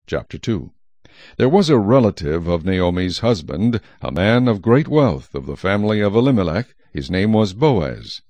Chapter 2. There was a relative of Naomi's husband, a man of great wealth, of the family of Elimelech. His name was Boaz.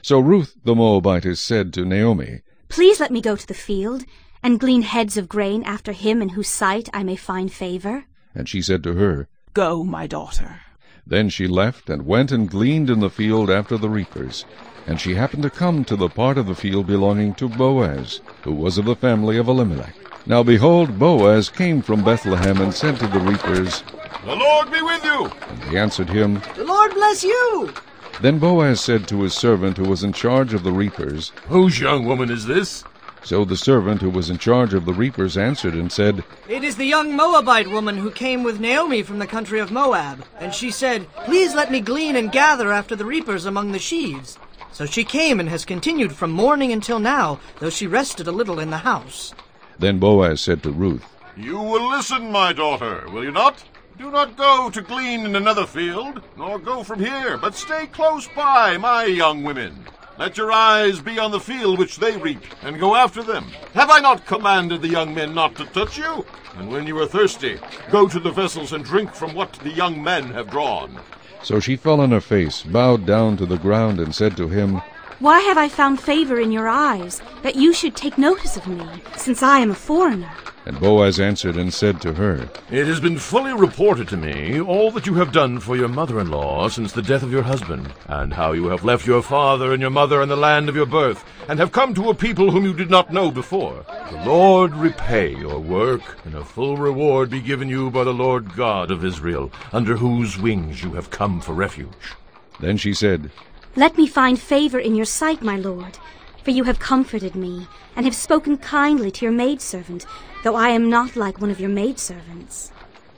So Ruth the Moabitess said to Naomi, Please let me go to the field, and glean heads of grain after him in whose sight I may find favor. And she said to her, Go, my daughter. Then she left, and went and gleaned in the field after the reapers. And she happened to come to the part of the field belonging to Boaz, who was of the family of Elimelech. Now behold, Boaz came from Bethlehem, and said to the reapers, The Lord be with you. And they answered him, The Lord bless you. Then Boaz said to his servant who was in charge of the reapers, Whose young woman is this? So the servant who was in charge of the reapers answered and said, It is the young Moabite woman who came with Naomi from the country of Moab. And she said, Please let me glean and gather after the reapers among the sheaves. So she came and has continued from morning until now, though she rested a little in the house. Then Boaz said to Ruth, You will listen, my daughter, will you not? Do not go to glean in another field, nor go from here, but stay close by, my young women. Let your eyes be on the field which they reap, and go after them. Have I not commanded the young men not to touch you? And when you are thirsty, go to the vessels and drink from what the young men have drawn. So she fell on her face, bowed down to the ground, and said to him, Why have I found favor in your eyes, that you should take notice of me, since I am a foreigner? And Boaz answered and said to her, It has been fully reported to me all that you have done for your mother-in-law since the death of your husband, and how you have left your father and your mother and the land of your birth, and have come to a people whom you did not know before. The Lord repay your work, and a full reward be given you by the Lord God of Israel, under whose wings you have come for refuge. Then she said, Let me find favor in your sight, my lord, for you have comforted me, and have spoken kindly to your maidservant, though I am not like one of your maidservants.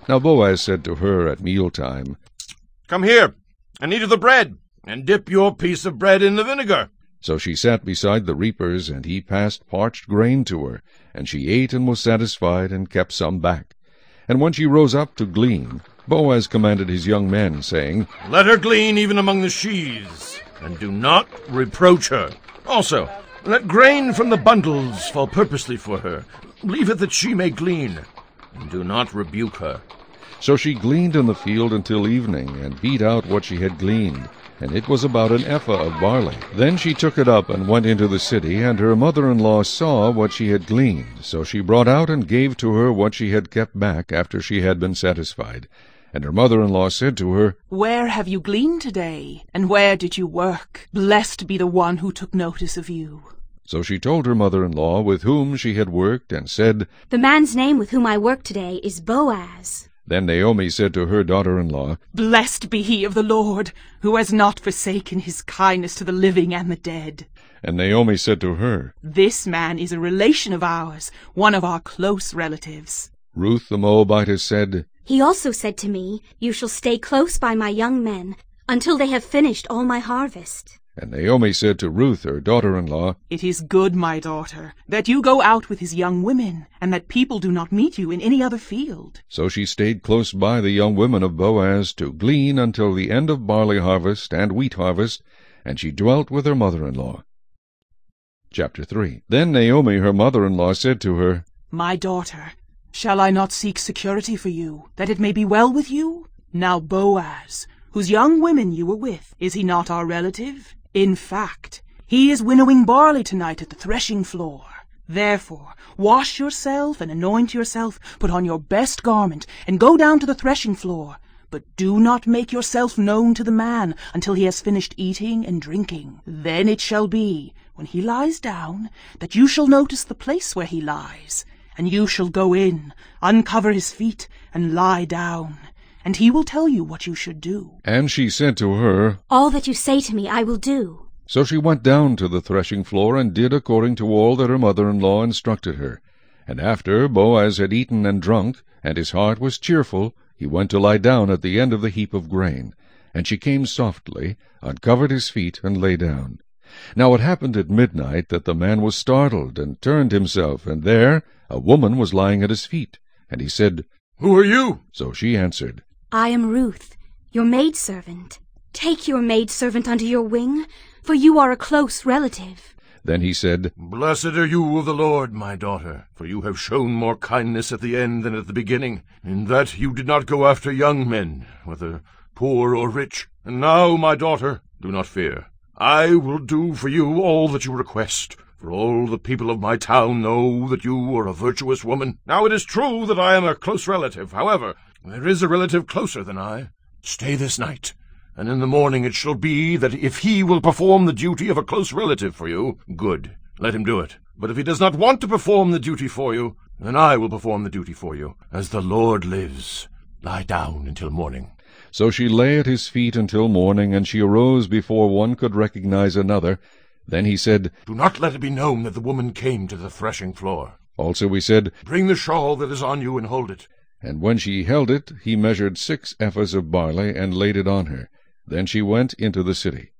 Now Boaz said to her at mealtime, Come here, and eat of the bread, and dip your piece of bread in the vinegar. So she sat beside the reapers, and he passed parched grain to her, and she ate and was satisfied, and kept some back. And when she rose up to glean, Boaz commanded his young men, saying, Let her glean even among the sheaves, and do not reproach her. Also, let grain from the bundles fall purposely for her. Leave it that she may glean, and do not rebuke her. So she gleaned in the field until evening, and beat out what she had gleaned, and it was about an ephah of barley. Then she took it up and went into the city, and her mother-in-law saw what she had gleaned. So she brought out and gave to her what she had kept back after she had been satisfied. And her mother-in-law said to her, Where have you gleaned today? And where did you work? Blessed be the one who took notice of you. So she told her mother-in-law with whom she had worked, and said, The man's name with whom I work today is Boaz. Then Naomi said to her daughter-in-law, Blessed be he of the Lord, who has not forsaken his kindness to the living and the dead. And Naomi said to her, This man is a relation of ours, one of our close relatives. Ruth the Moabitess said, He also said to me, You shall stay close by my young men, until they have finished all my harvest. And Naomi said to Ruth her daughter-in-law, It is good, my daughter, that you go out with his young women, and that people do not meet you in any other field. So she stayed close by the young women of Boaz to glean until the end of barley harvest and wheat harvest, and she dwelt with her mother-in-law. Chapter 3. Then Naomi her mother-in-law said to her, My daughter, shall I not seek security for you, that it may be well with you? Now Boaz, whose young women you were with, is he not our relative? In fact, he is winnowing barley tonight at the threshing floor. Therefore, wash yourself and anoint yourself, put on your best garment, and go down to the threshing floor. But do not make yourself known to the man until he has finished eating and drinking. Then it shall be, when he lies down, that you shall notice the place where he lies. And you shall go in, uncover his feet, and lie down. And he will tell you what you should do. And she said to her, All that you say to me I will do. So she went down to the threshing floor, and did according to all that her mother-in-law instructed her. And after Boaz had eaten and drunk, and his heart was cheerful, he went to lie down at the end of the heap of grain. And she came softly, uncovered his feet, and lay down. Now it happened at midnight that the man was startled, and turned himself, and there a woman was lying at his feet. And he said, Who are you? So she answered, I am Ruth, your maidservant. Take your maidservant under your wing, for you are a close relative. Then he said, Blessed are you of the Lord, my daughter, for you have shown more kindness at the end than at the beginning, in that you did not go after young men, whether poor or rich. And now, my daughter, do not fear. I will do for you all that you request, for all the people of my town know that you are a virtuous woman. Now it is true that I am a close relative. However, there is a relative closer than I. Stay this night, and in the morning it shall be that if he will perform the duty of a close relative for you, good, let him do it. But if he does not want to perform the duty for you, then I will perform the duty for you. As the Lord lives, lie down until morning. So she lay at his feet until morning, and she arose before one could recognize another. Then he said, Do not let it be known that the woman came to the threshing floor. Also he said, Bring the shawl that is on you and hold it. And when she held it, he measured 6 ephahs of barley, and laid it on her. Then she went into the city.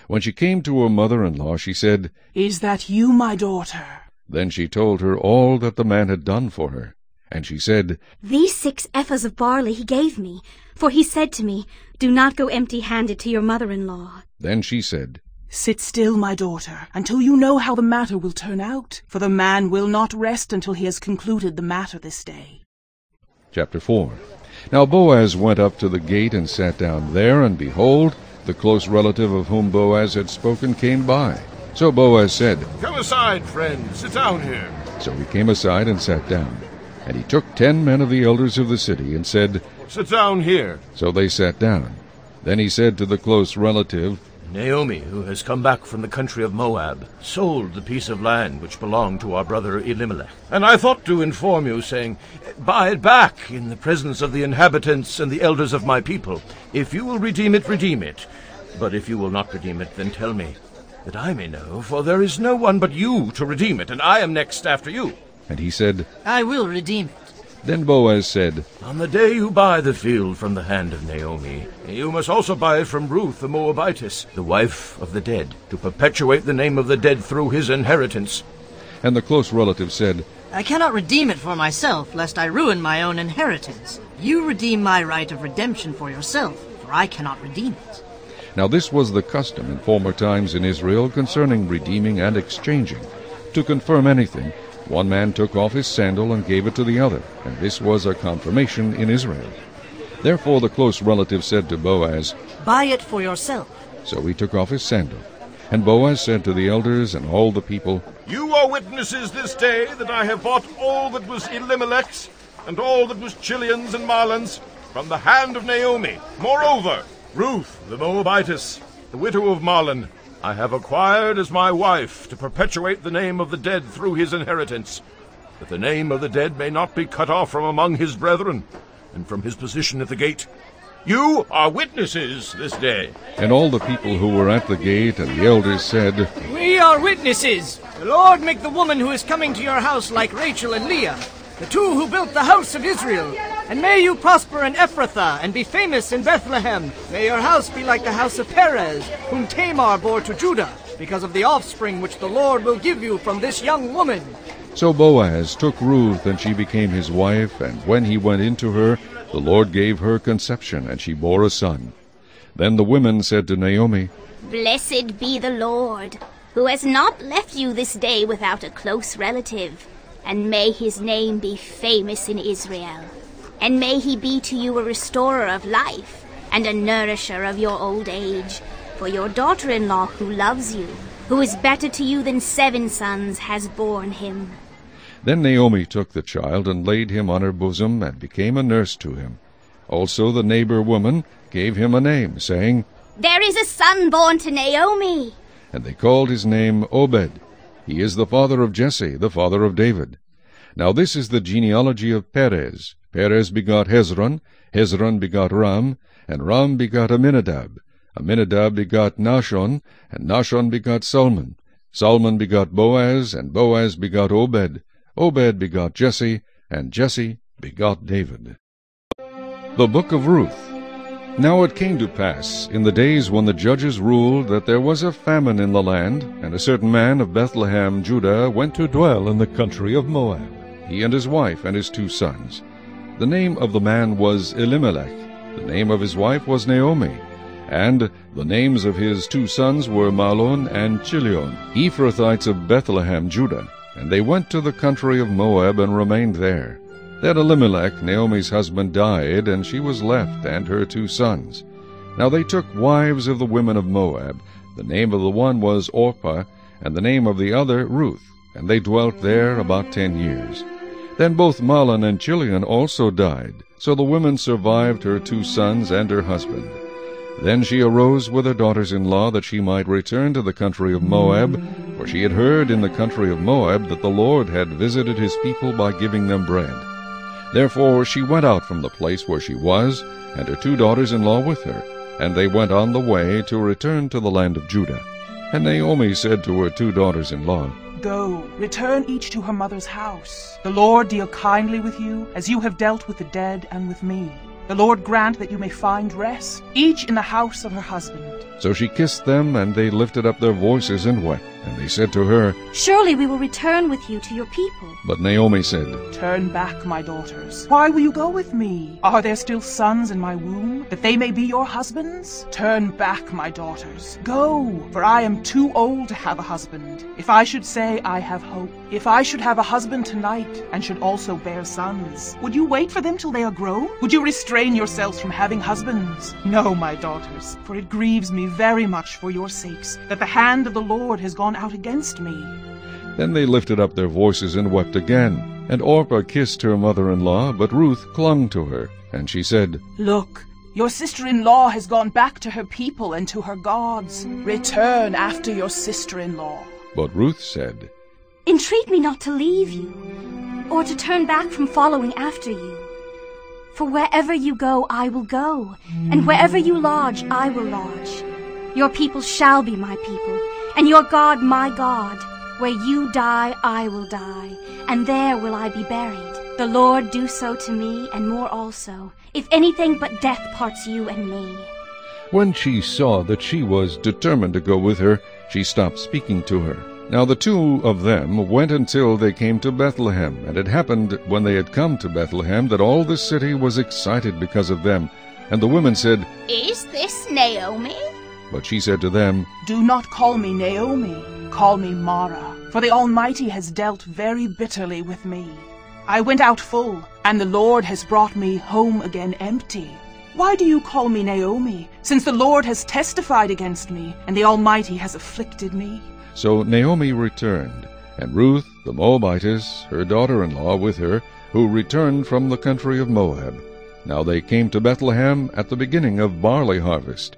When she came to her mother-in-law, she said, Is that you, my daughter? Then she told her all that the man had done for her. And she said, These 6 ephahs of barley he gave me, for he said to me, Do not go empty-handed to your mother-in-law. Then she said, Sit still, my daughter, until you know how the matter will turn out, for the man will not rest until he has concluded the matter this day. Chapter 4. Now Boaz went up to the gate and sat down there, and behold, the close relative of whom Boaz had spoken came by. So Boaz said, Come aside, friend, sit down here. So he came aside and sat down. And he took 10 men of the elders of the city, and said, Sit down here. So they sat down. Then he said to the close relative, Naomi, who has come back from the country of Moab, sold the piece of land which belonged to our brother Elimelech. And I thought to inform you, saying, Buy it back in the presence of the inhabitants and the elders of my people. If you will redeem it, redeem it. But if you will not redeem it, then tell me, that I may know, for there is no one but you to redeem it, and I am next after you. And he said, I will redeem it. Then Boaz said, On the day you buy the field from the hand of Naomi, you must also buy it from Ruth the Moabitess, the wife of the dead, to perpetuate the name of the dead through his inheritance. And the close relative said, I cannot redeem it for myself, lest I ruin my own inheritance. You redeem my right of redemption for yourself, for I cannot redeem it. Now this was the custom in former times in Israel concerning redeeming and exchanging. To confirm anything, one man took off his sandal and gave it to the other, and this was a confirmation in Israel. Therefore the close relative said to Boaz, Buy it for yourself. So he took off his sandal. And Boaz said to the elders and all the people, You are witnesses this day that I have bought all that was Elimelech's, and all that was Chilion's and Mahlon's, from the hand of Naomi. Moreover, Ruth the Moabitess, the widow of Mahlon, I have acquired as my wife to perpetuate the name of the dead through his inheritance, that the name of the dead may not be cut off from among his brethren, and from his position at the gate. You are witnesses this day. And all the people who were at the gate and the elders said, We are witnesses. The Lord make the woman who is coming to your house like Rachel and Leah, the two who built the house of Israel. And may you prosper in Ephrathah, and be famous in Bethlehem. May your house be like the house of Perez, whom Tamar bore to Judah, because of the offspring which the Lord will give you from this young woman. So Boaz took Ruth, and she became his wife, and when he went into her, the Lord gave her conception, and she bore a son. Then the women said to Naomi, Blessed be the Lord, who has not left you this day without a close relative, and may his name be famous in Israel. And may he be to you a restorer of life, and a nourisher of your old age. For your daughter-in-law who loves you, who is better to you than 7 sons, has borne him. Then Naomi took the child, and laid him on her bosom, and became a nurse to him. Also the neighbor woman gave him a name, saying, There is a son born to Naomi. And they called his name Obed. He is the father of Jesse, the father of David. Now this is the genealogy of Perez. Perez begot Hezron, Hezron begot Ram, and Ram begot Amminadab. Amminadab begot Nahshon, and Nahshon begot Salmon. Salmon begot Boaz, and Boaz begot Obed. Obed begot Jesse, and Jesse begot David. The Book of Ruth. Now it came to pass, in the days when the judges ruled, that there was a famine in the land, and a certain man of Bethlehem, Judah, went to dwell in the country of Moab, he and his wife and his 2 sons. The name of the man was Elimelech. The name of his wife was Naomi. And the names of his 2 sons were Mahlon and Chilion, Ephrathites of Bethlehem, Judah. And they went to the country of Moab and remained there. Then Elimelech, Naomi's husband, died, and she was left, and her 2 sons. Now they took wives of the women of Moab. The name of the one was Orpah, and the name of the other Ruth. And they dwelt there about 10 years. Then both Mahlon and Chilion also died. So the woman survived her 2 sons and her husband. Then she arose with her daughters-in-law, that she might return to the country of Moab, for she had heard in the country of Moab that the Lord had visited his people by giving them bread. Therefore she went out from the place where she was, and her 2 daughters-in-law with her, and they went on the way to return to the land of Judah. And Naomi said to her 2 daughters-in-law, Go, return each to her mother's house. The Lord deal kindly with you, as you have dealt with the dead and with me. The Lord grant that you may find rest, each in the house of her husband. So she kissed them, and they lifted up their voices and wept. And they said to her, Surely we will return with you to your people. But Naomi said, Turn back, my daughters. Why will you go with me? Are there still sons in my womb, that they may be your husbands? Turn back, my daughters. Go, for I am too old to have a husband. If I should say I have hope, if I should have a husband tonight, and should also bear sons, would you wait for them till they are grown? Would you restrain yourselves from having husbands? No, my daughters, for it grieves me very much for your sakes, that the hand of the Lord has gone out against me. Then they lifted up their voices and wept again. And Orpah kissed her mother-in-law, but Ruth clung to her. And she said, Look, your sister-in-law has gone back to her people and to her gods. Return after your sister-in-law. But Ruth said, Entreat me not to leave you, or to turn back from following after you. For wherever you go, I will go, and wherever you lodge, I will lodge. Your people shall be my people, and your God my God. Where you die, I will die, and there will I be buried. The Lord do so to me, and more also, if anything but death parts you and me. When she saw that she was determined to go with her, she stopped speaking to her. Now the 2 of them went until they came to Bethlehem. And it happened, when they had come to Bethlehem, that all the city was excited because of them. And the women said, Is this Naomi? But she said to them, Do not call me Naomi, call me Mara, for the Almighty has dealt very bitterly with me. I went out full, and the Lord has brought me home again empty. Why do you call me Naomi, since the Lord has testified against me, and the Almighty has afflicted me? So Naomi returned, and Ruth the Moabitess, her daughter-in-law, with her, who returned from the country of Moab. Now they came to Bethlehem at the beginning of barley harvest.